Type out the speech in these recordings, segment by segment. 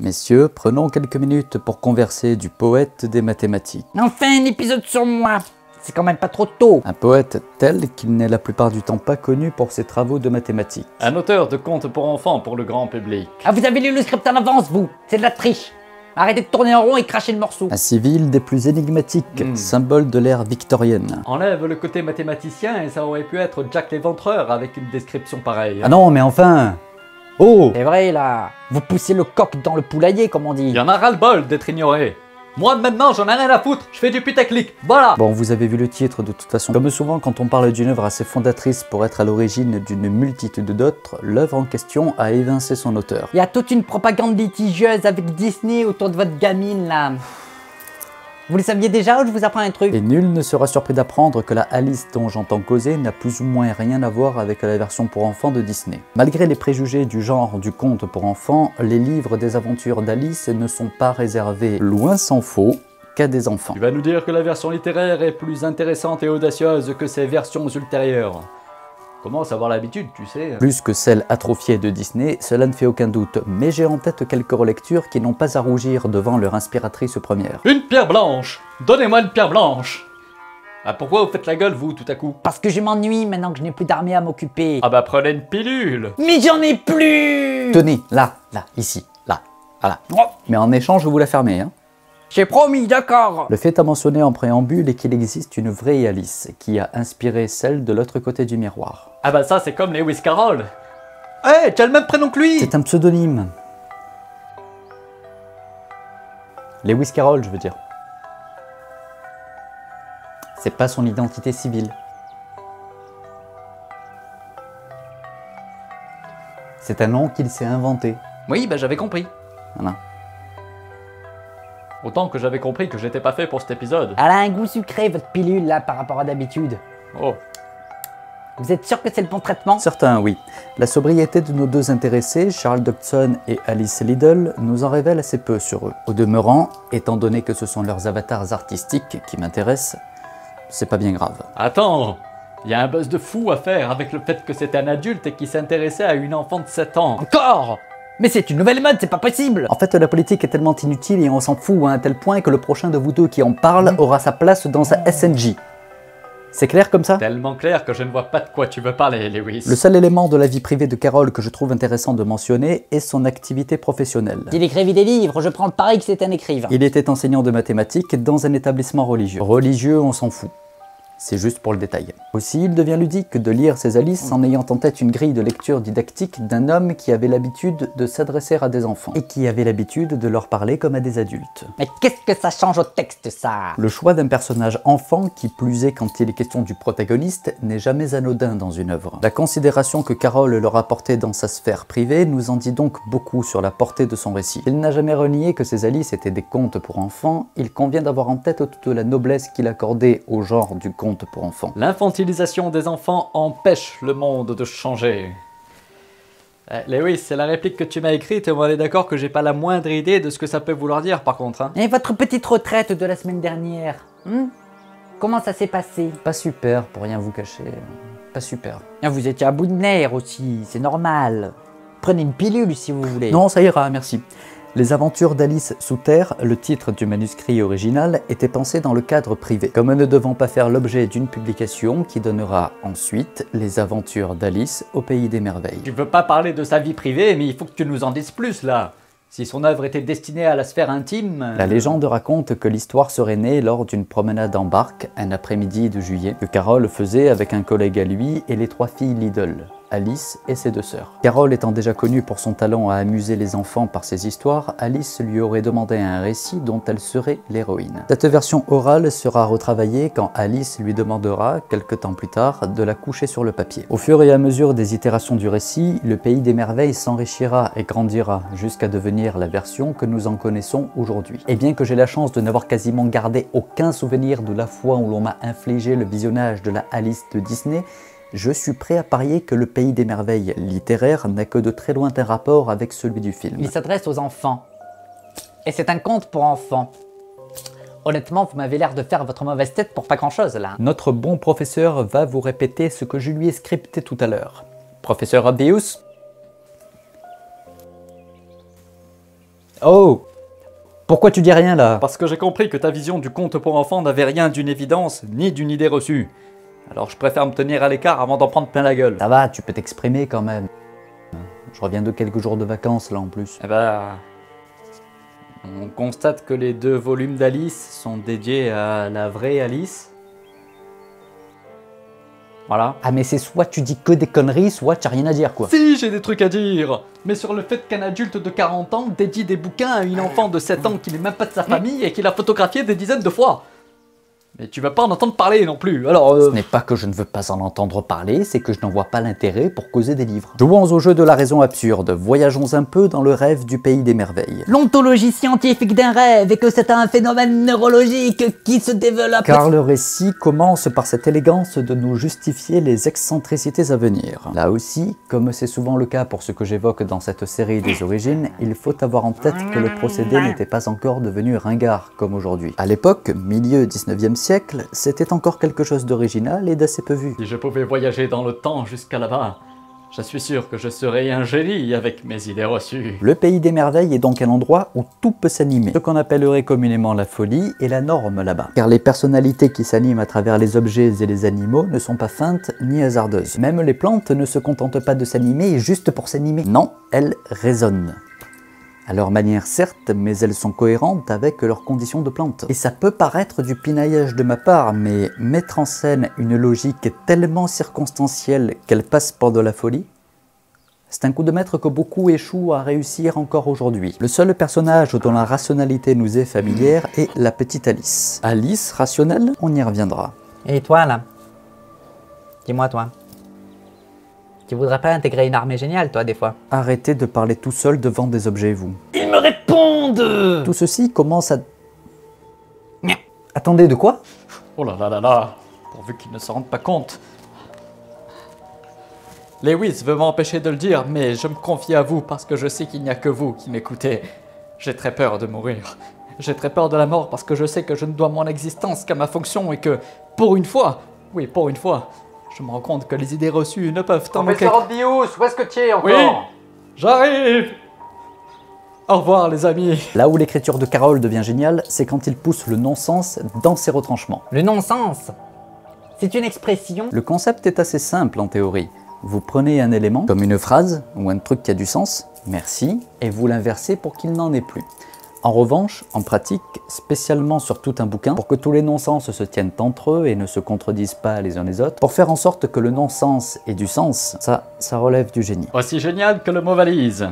Messieurs, prenons quelques minutes pour converser du poète des mathématiques. Enfin un épisode sur moi. C'est quand même pas trop tôt. Un poète tel qu'il n'est la plupart du temps pas connu pour ses travaux de mathématiques. Un auteur de contes pour enfants pour le grand public. Ah, vous avez lu le script en avance, vous. C'est de la triche. Arrêtez de tourner en rond et cracher le morceau. Un civil des plus énigmatiques, symbole de l'ère victorienne. Enlève le côté mathématicien et ça aurait pu être Jack l'Éventreur avec une description pareille. Ah non, mais enfin! Oh! C'est vrai, là. Vous poussez le coq dans le poulailler, comme on dit. Il y en a ras-le-bol d'être ignoré. Moi maintenant j'en ai rien à foutre, je fais du putaclic, voilà. Bon, vous avez vu le titre de toute façon. Comme souvent quand on parle d'une œuvre assez fondatrice pour être à l'origine d'une multitude d'autres, l'œuvre en question a évincé son auteur. Il y a toute une propagande litigieuse avec Disney autour de votre gamine, là. Vous le saviez déjà ou je vous apprends un truc? Et nul ne sera surpris d'apprendre que la Alice dont j'entends causer n'a plus ou moins rien à voir avec la version pour enfants de Disney. Malgré les préjugés du genre du conte pour enfants, les livres des aventures d'Alice ne sont pas réservés, loin s'en faut, qu'à des enfants. Tu vas nous dire que la version littéraire est plus intéressante et audacieuse que ses versions ultérieures. Commence à avoir l'habitude, tu sais. Plus que celle atrophiée de Disney, cela ne fait aucun doute, mais j'ai en tête quelques relectures qui n'ont pas à rougir devant leur inspiratrice première. Une pierre blanche. Donnez-moi une pierre blanche. Ah pourquoi vous faites la gueule vous tout à coup? Parce que je m'ennuie maintenant que je n'ai plus d'armée à m'occuper. Ah bah prenez une pilule. Mais j'en ai plus! Tenez, là, ici, là, voilà. Mais en échange, vous la fermez, hein. J'ai promis, d'accord. Le fait à mentionner en préambule est qu'il existe une vraie Alice, qui a inspiré celle de l'autre côté du miroir. Ah bah ça c'est comme Lewis Carroll. Eh, tu as le même prénom que lui. C'est un pseudonyme. Lewis Carroll, je veux dire. C'est pas son identité civile. C'est un nom qu'il s'est inventé. Oui, bah j'avais compris. Voilà. Autant que j'avais compris que j'étais pas fait pour cet épisode. Elle a un goût sucré, votre pilule, là, par rapport à d'habitude. Oh. Vous êtes sûr que c'est le bon traitement? Certains, oui. La sobriété de nos deux intéressés, Charles Dodgson et Alice Liddell, nous en révèle assez peu sur eux. Au demeurant, étant donné que ce sont leurs avatars artistiques qui m'intéressent, c'est pas bien grave. Attends, il y a un buzz de fou à faire avec le fait que c'était un adulte et qui s'intéressait à une enfant de 7 ans. Encore? Mais c'est une nouvelle mode, c'est pas possible! En fait, la politique est tellement inutile et on s'en fout à un tel point que le prochain de vous deux qui en parle aura sa place dans sa SNJ. C'est clair comme ça? Tellement clair que je ne vois pas de quoi tu veux parler, Lewis. Le seul élément de la vie privée de Carroll que je trouve intéressant de mentionner est son activité professionnelle. Il écrivait des livres, je prends le pari que c'est un écrivain. Il était enseignant de mathématiques dans un établissement religieux. Religieux, on s'en fout. C'est juste pour le détail. Aussi, il devient ludique de lire ces Alice en ayant en tête une grille de lecture didactique d'un homme qui avait l'habitude de s'adresser à des enfants et qui avait l'habitude de leur parler comme à des adultes. Mais qu'est-ce que ça change au texte, ça? Le choix d'un personnage enfant, qui plus est quand il est question du protagoniste, n'est jamais anodin dans une œuvre. La considération que Carroll leur a portée dans sa sphère privée nous en dit donc beaucoup sur la portée de son récit. Il n'a jamais renié que ces Alice étaient des contes pour enfants, il convient d'avoir en tête toute la noblesse qu'il accordait au genre du conte pour enfants. L'infantilisation des enfants empêche le monde de changer. Lewis, c'est la réplique que tu m'as écrite et on est d'accord que j'ai pas la moindre idée de ce que ça peut vouloir dire par contre. Hein. Et votre petite retraite de la semaine dernière, comment ça s'est passé? Pas super, pour rien vous cacher. Pas super. Ah, vous étiez à bout de nerfs aussi, c'est normal. Prenez une pilule si vous voulez. Non, ça ira, merci. Les aventures d'Alice sous terre, le titre du manuscrit original, était pensé dans le cadre privé, comme ne devant pas faire l'objet d'une publication qui donnera ensuite les aventures d'Alice au pays des merveilles. Tu veux pas parler de sa vie privée, mais il faut que tu nous en dises plus là. Si son œuvre était destinée à la sphère intime... La légende raconte que l'histoire serait née lors d'une promenade en barque, un après-midi de juillet, que Carroll faisait avec un collègue à lui et les 3 filles Liddell, Alice et ses 2 sœurs. Carroll étant déjà connue pour son talent à amuser les enfants par ses histoires, Alice lui aurait demandé un récit dont elle serait l'héroïne. Cette version orale sera retravaillée quand Alice lui demandera, quelque temps plus tard, de la coucher sur le papier. Au fur et à mesure des itérations du récit, le pays des merveilles s'enrichira et grandira jusqu'à devenir la version que nous en connaissons aujourd'hui. Et bien que j'ai la chance de n'avoir quasiment gardé aucun souvenir de la fois où l'on m'a infligé le visionnage de la Alice de Disney, je suis prêt à parier que le pays des merveilles littéraire n'a que de très lointains rapports avec celui du film. Il s'adresse aux enfants. Et c'est un conte pour enfants. Honnêtement, vous m'avez l'air de faire votre mauvaise tête pour pas grand-chose, là. Notre bon professeur va vous répéter ce que je lui ai scripté tout à l'heure. Professeur Obvious? Oh! Pourquoi tu dis rien là? Parce que j'ai compris que ta vision du conte pour enfants n'avait rien d'une évidence, ni d'une idée reçue. Alors je préfère me tenir à l'écart avant d'en prendre plein la gueule. Ça va, tu peux t'exprimer quand même. Je reviens de quelques jours de vacances là en plus. Eh ben... On constate que les 2 volumes d'Alice sont dédiés à la vraie Alice. Voilà. Ah mais c'est soit tu dis que des conneries, soit tu n'as rien à dire quoi. Si, j'ai des trucs à dire. Mais sur le fait qu'un adulte de 40 ans dédie des bouquins à une enfant de 7 ans qui n'est même pas de sa famille et qui l'a photographié des dizaines de fois. Mais tu vas pas en entendre parler non plus, alors... Ce n'est pas que je ne veux pas en entendre parler, c'est que je n'en vois pas l'intérêt pour causer des livres. Jouons au jeu de la raison absurde, voyageons un peu dans le rêve du pays des merveilles. L'ontologie scientifique d'un rêve et que c'est un phénomène neurologique qui se développe... Car le récit commence par cette élégance de nous justifier les excentricités à venir. Là aussi, comme c'est souvent le cas pour ce que j'évoque dans cette série des origines, il faut avoir en tête que le procédé n'était pas encore devenu ringard comme aujourd'hui. À l'époque, milieu 19e siècle, c'était encore quelque chose d'original et d'assez peu vu. Si je pouvais voyager dans le temps jusqu'à là-bas, je suis sûr que je serais un génie avec mes idées reçues. Le pays des merveilles est donc un endroit où tout peut s'animer. Ce qu'on appellerait communément la folie est la norme là-bas. Car les personnalités qui s'animent à travers les objets et les animaux ne sont pas feintes ni hasardeuses. Même les plantes ne se contentent pas de s'animer juste pour s'animer. Non, elles raisonnent. À leur manière certes, mais elles sont cohérentes avec leurs conditions de plantes. Et ça peut paraître du pinaillage de ma part, mais mettre en scène une logique tellement circonstancielle qu'elle passe pour de la folie, c'est un coup de maître que beaucoup échouent à réussir encore aujourd'hui. Le seul personnage dont la rationalité nous est familière est la petite Alice. Alice, rationnelle, on y reviendra. Et toi là? Dis-moi toi. Tu voudrais pas intégrer une armée géniale toi des fois? Arrêtez de parler tout seul devant des objets, vous. Ils me répondent! Tout ceci commence à... Attendez, de quoi? Oh là là là là, pourvu qu'ils ne se rendent pas compte. Lewis veut m'empêcher de le dire, mais je me confie à vous parce que je sais qu'il n'y a que vous qui m'écoutez. J'ai très peur de mourir. J'ai très peur de la mort parce que je sais que je ne dois mon existence qu'à ma fonction et que, pour une fois, oui, pour une fois, je me rends compte que les idées reçues ne peuvent en aucun... Bious, où est-ce que tu es encore? Oui, j'arrive. Au revoir les amis. Là où l'écriture de Carroll devient géniale, c'est quand il pousse le non-sens dans ses retranchements. Le non-sens, c'est une expression... Le concept est assez simple en théorie. Vous prenez un élément, comme une phrase ou un truc qui a du sens, merci, et vous l'inversez pour qu'il n'en ait plus. En revanche, en pratique, spécialement sur tout un bouquin, pour que tous les non-sens se tiennent entre eux et ne se contredisent pas les uns les autres, pour faire en sorte que le non-sens ait du sens, ça relève du génie. Aussi génial que le mot valise.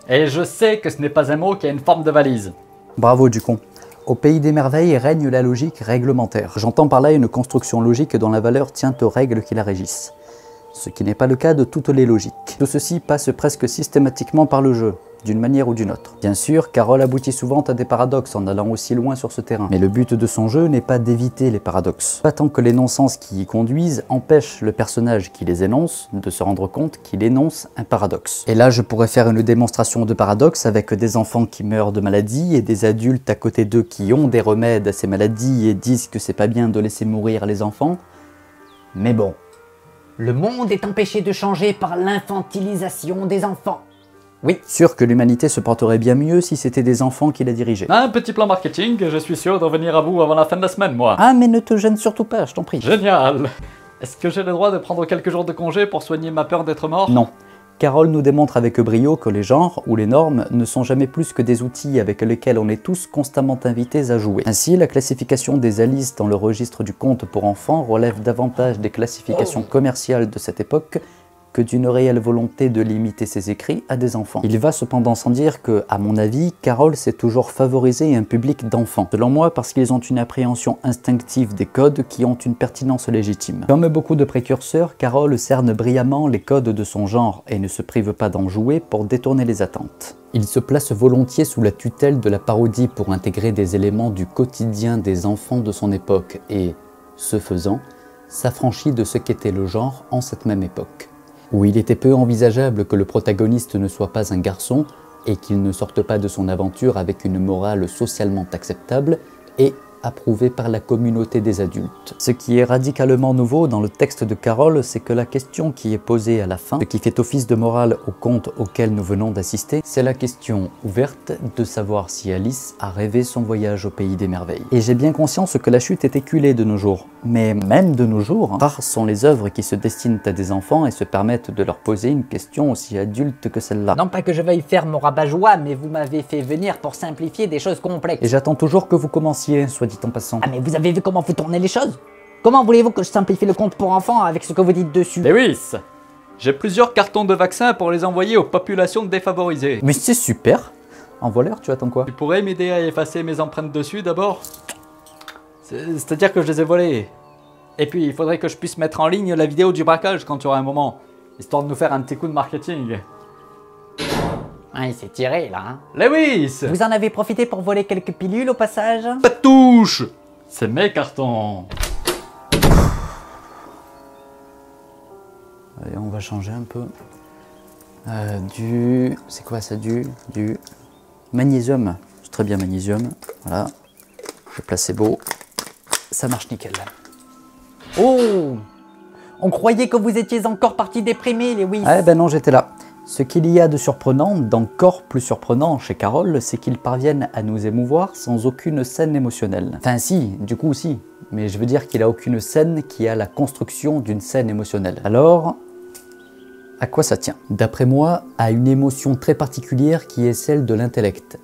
Et je sais que ce n'est pas un mot qui a une forme de valise. Bravo Ducon. Au pays des merveilles règne la logique réglementaire. J'entends par là une construction logique dont la valeur tient aux règles qui la régissent. Ce qui n'est pas le cas de toutes les logiques. Tout ceci passe presque systématiquement par le jeu, d'une manière ou d'une autre. Bien sûr, Carroll aboutit souvent à des paradoxes en allant aussi loin sur ce terrain. Mais le but de son jeu n'est pas d'éviter les paradoxes. Pas tant que les non-sens qui y conduisent empêchent le personnage qui les énonce de se rendre compte qu'il énonce un paradoxe. Et là, je pourrais faire une démonstration de paradoxe avec des enfants qui meurent de maladie et des adultes à côté d'eux qui ont des remèdes à ces maladies et disent que c'est pas bien de laisser mourir les enfants. Mais bon. Le monde est empêché de changer par l'infantilisation des enfants. Oui, sûr que l'humanité se porterait bien mieux si c'était des enfants qui la dirigeaient. Un petit plan marketing, je suis sûr de revenir à vous avant la fin de la semaine, moi. Ah, mais ne te gêne surtout pas, je t'en prie. Génial. Est-ce que j'ai le droit de prendre quelques jours de congé pour soigner ma peur d'être mort? Non. Carroll nous démontre avec brio que les genres ou les normes ne sont jamais plus que des outils avec lesquels on est tous constamment invités à jouer. Ainsi, la classification des Alice dans le registre du conte pour enfants relève davantage des classifications commerciales de cette époque que d'une réelle volonté de limiter ses écrits à des enfants. Il va cependant sans dire que, à mon avis, Carroll s'est toujours favorisé un public d'enfants. Selon moi, parce qu'ils ont une appréhension instinctive des codes qui ont une pertinence légitime. Comme beaucoup de précurseurs, Carroll cerne brillamment les codes de son genre et ne se prive pas d'en jouer pour détourner les attentes. Il se place volontiers sous la tutelle de la parodie pour intégrer des éléments du quotidien des enfants de son époque et, ce faisant, s'affranchit de ce qu'était le genre en cette même époque, où il était peu envisageable que le protagoniste ne soit pas un garçon et qu'il ne sorte pas de son aventure avec une morale socialement acceptable et approuvée par la communauté des adultes. Ce qui est radicalement nouveau dans le texte de Carole, c'est que la question qui est posée à la fin, ce qui fait office de morale au conte auquel nous venons d'assister, c'est la question ouverte de savoir si Alice a rêvé son voyage au pays des merveilles. Et j'ai bien conscience que la chute est éculée de nos jours. Mais même de nos jours, rares sont les œuvres qui se destinent à des enfants et se permettent de leur poser une question aussi adulte que celle-là. Non pas que je veuille faire mon rabat-joie, mais vous m'avez fait venir pour simplifier des choses complexes. Et j'attends toujours que vous commenciez, soit dit en passant. Ah mais vous avez vu comment vous tournez les choses? Comment voulez-vous que je simplifie le conte pour enfants avec ce que vous dites dessus? Lewis, j'ai plusieurs cartons de vaccins pour les envoyer aux populations défavorisées. Mais c'est super! En voleur, tu attends quoi? Tu pourrais m'aider à effacer mes empreintes dessus d'abord? C'est-à-dire que je les ai volées. Et puis il faudrait que je puisse mettre en ligne la vidéo du braquage quand tu auras un moment, histoire de nous faire un petit coup de marketing. Ah, il s'est tiré là, hein. Lewis! Vous en avez profité pour voler quelques pilules au passage? Pas de touche! C'est mes cartons. Allez, on va changer un peu. C'est quoi ça? Du magnésium. C'est très bien, magnésium. Voilà. Le placebo. Ça marche nickel. Oh! On croyait que vous étiez encore parti déprimé, Lewis. Ah ben non, j'étais là. Ce qu'il y a de surprenant, d'encore plus surprenant chez Carole, c'est qu'ils parviennent à nous émouvoir sans aucune scène émotionnelle. Enfin si, du coup si, mais je veux dire qu'il a aucune scène qui a la construction d'une scène émotionnelle. Alors, à quoi ça tient? D'après moi, à une émotion très particulière qui est celle de l'intellect.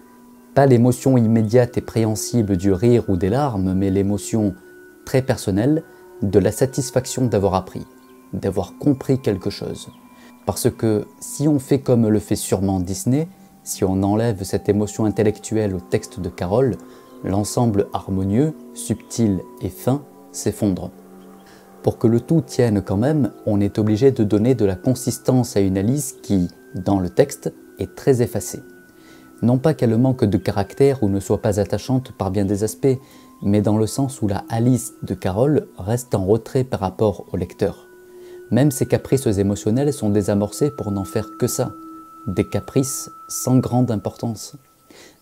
Pas l'émotion immédiate et préhensible du rire ou des larmes, mais l'émotion très personnelle de la satisfaction d'avoir appris, d'avoir compris quelque chose. Parce que si on fait comme le fait sûrement Disney, si on enlève cette émotion intellectuelle au texte de Carole, l'ensemble harmonieux, subtil et fin s'effondre. Pour que le tout tienne quand même, on est obligé de donner de la consistance à une Alice qui, dans le texte, est très effacée. Non pas qu'elle manque de caractère ou ne soit pas attachante par bien des aspects, mais dans le sens où la Alice de Carole reste en retrait par rapport au lecteur. Même ses caprices émotionnels sont désamorcés pour n'en faire que ça, des caprices sans grande importance.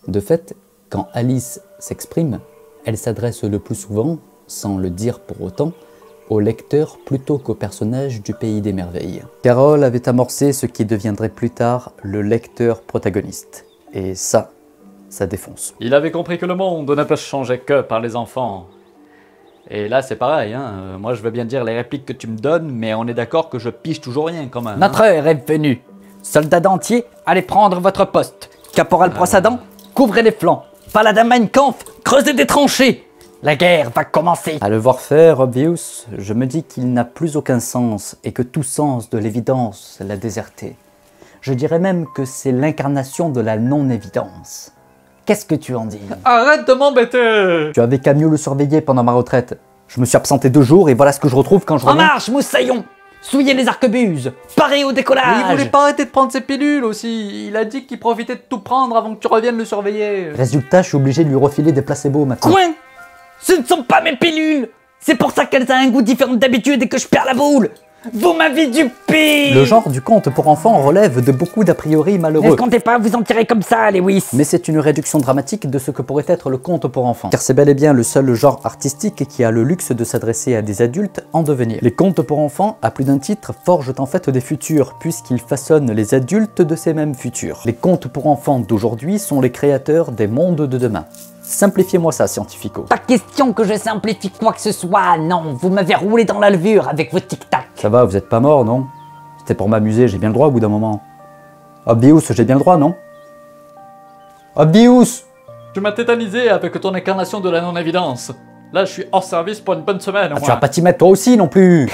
De fait, quand Alice s'exprime, elle s'adresse le plus souvent, sans le dire pour autant, au lecteur plutôt qu'au personnage du pays des merveilles. Carole avait amorcé ce qui deviendrait plus tard le lecteur protagoniste. Et ça défonce. Il avait compris que le monde ne peut changer que par les enfants. Et là c'est pareil, hein. Moi je veux bien dire les répliques que tu me donnes, mais on est d'accord que je pige toujours rien quand même. Notre heure est venue. Soldats d'entier, allez prendre votre poste. Caporal Brossadant, couvrez les flancs. Paladin Mein Kampf, creusez des tranchées. La guerre va commencer. À le voir faire, Obvious, je me dis qu'il n'a plus aucun sens et que tout sens de l'évidence l'a déserté. Je dirais même que c'est l'incarnation de la non-évidence. Qu'est-ce que tu en dis? Arrête de m'embêter! Tu avais qu'à mieux le surveiller pendant ma retraite. Je me suis absenté 2 jours et voilà ce que je retrouve quand je En reviens. marche, moussaillon! Souillez les arquebuses! Parez au décollage! Mais il voulait pas arrêter de prendre ses pilules aussi. Il a dit qu'il profitait de tout prendre avant que tu reviennes le surveiller. Résultat, je suis obligé de lui refiler des placebos maintenant. Coin! Ce ne sont pas mes pilules! C'est pour ça qu'elles ont un goût différent d'habitude et que je perds la boule! Vous m'avez dupé! Le genre du conte pour enfants relève de beaucoup d'a priori Ne malheureux. comptez pas vous en tirer comme ça, Lewis! Mais c'est une réduction dramatique de ce que pourrait être le conte pour enfants. Car c'est bel et bien le seul genre artistique qui a le luxe de s'adresser à des adultes en devenir. Les contes pour enfants, à plus d'un titre, forgent en fait des futurs, puisqu'ils façonnent les adultes de ces mêmes futurs. Les contes pour enfants d'aujourd'hui sont les créateurs des mondes de demain. Simplifiez-moi ça, scientifico. Pas question que je simplifie quoi que ce soit, non! Vous m'avez roulé dans la levure avec vos tic-tac! Ça va, vous êtes pas mort, non? C'était pour m'amuser, j'ai bien le droit au bout d'un moment. Obvious, j'ai bien le droit, non? Obvious! Tu m'as tétanisé avec ton incarnation de la non-évidence. Là je suis hors service pour une bonne semaine au Ah, tu moins. vas pas t'y mettre toi aussi non plus!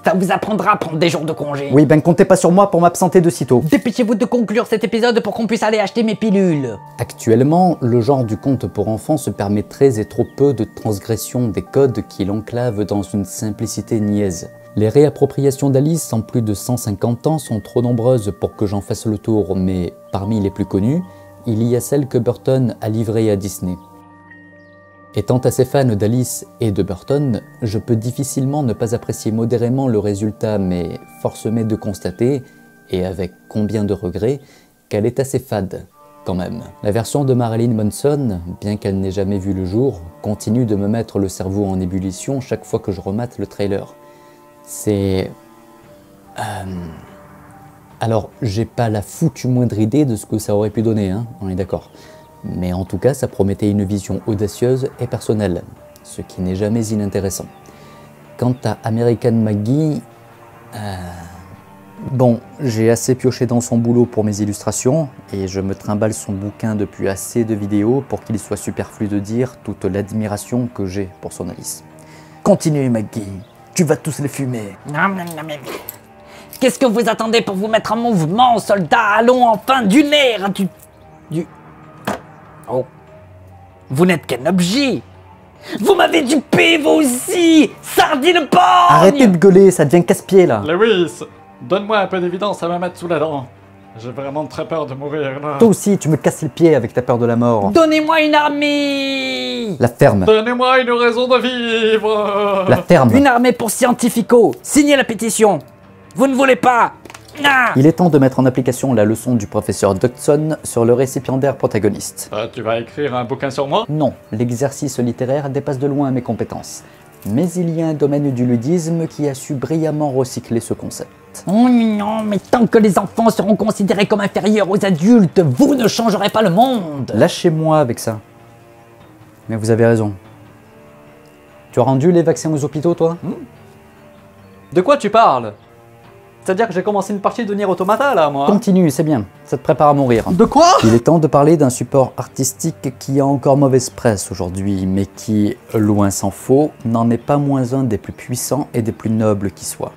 Ça vous apprendra à prendre des jours de congé! Oui, ben comptez pas sur moi pour m'absenter de sitôt. Dépêchez-vous de conclure cet épisode pour qu'on puisse aller acheter mes pilules! Actuellement, le genre du conte pour enfants se permet très et trop peu de transgression des codes qui l'enclavent dans une simplicité niaise. Les réappropriations d'Alice en plus de 150 ans sont trop nombreuses pour que j'en fasse le tour, mais parmi les plus connues, il y a celle que Burton a livrée à Disney. Étant assez fan d'Alice et de Burton, je peux difficilement ne pas apprécier modérément le résultat, mais force m'est de constater, et avec combien de regrets, qu'elle est assez fade, quand même. La version de Marilyn Manson, bien qu'elle n'ait jamais vu le jour, continue de me mettre le cerveau en ébullition chaque fois que je remate le trailer. C'est... Alors, j'ai pas la foutue moindre idée de ce que ça aurait pu donner, hein, on est d'accord. Mais en tout cas, ça promettait une vision audacieuse et personnelle, ce qui n'est jamais inintéressant. Quant à American Maggie... Bon, j'ai assez pioché dans son boulot pour mes illustrations, et je me trimballe son bouquin depuis assez de vidéos pour qu'il soit superflu de dire toute l'admiration que j'ai pour son Alice. Continue Maggie, tu vas tous les fumer. Non, non, non, mais... Qu'est-ce que vous attendez pour vous mettre en mouvement, soldats? Allons enfin d'une ère du... Oh. Vous n'êtes qu'un objet. Vous m'avez dupé, vous aussi. Sardine porgne. Arrêtez de gueuler, ça devient casse-pied là. Lewis, donne-moi un peu d'évidence à me mettre sous la dent. J'ai vraiment très peur de mourir là. Toi aussi, tu me casses les pieds avec ta peur de la mort. Donnez-moi une armée. La ferme. Donnez-moi une raison de vivre. La ferme. Une armée pour Scientifico. Signez la pétition. Vous ne voulez pas. Ah. Il est temps de mettre en application la leçon du professeur Dodson sur le récipiendaire protagoniste. Tu vas écrire un bouquin sur moi? Non, l'exercice littéraire dépasse de loin mes compétences. Mais il y a un domaine du ludisme qui a su brillamment recycler ce concept. Oh non, mais tant que les enfants seront considérés comme inférieurs aux adultes, vous ne changerez pas le monde. Lâchez-moi avec ça. Mais vous avez raison. Tu as rendu les vaccins aux hôpitaux, toi? De quoi tu parles? C'est-à-dire que j'ai commencé une partie de Nier Automata là, moi. Continue, c'est bien. Ça te prépare à mourir. De quoi? Il est temps de parler d'un support artistique qui a encore mauvaise presse aujourd'hui, mais qui, loin s'en faut, n'en est pas moins un des plus puissants et des plus nobles qui soit.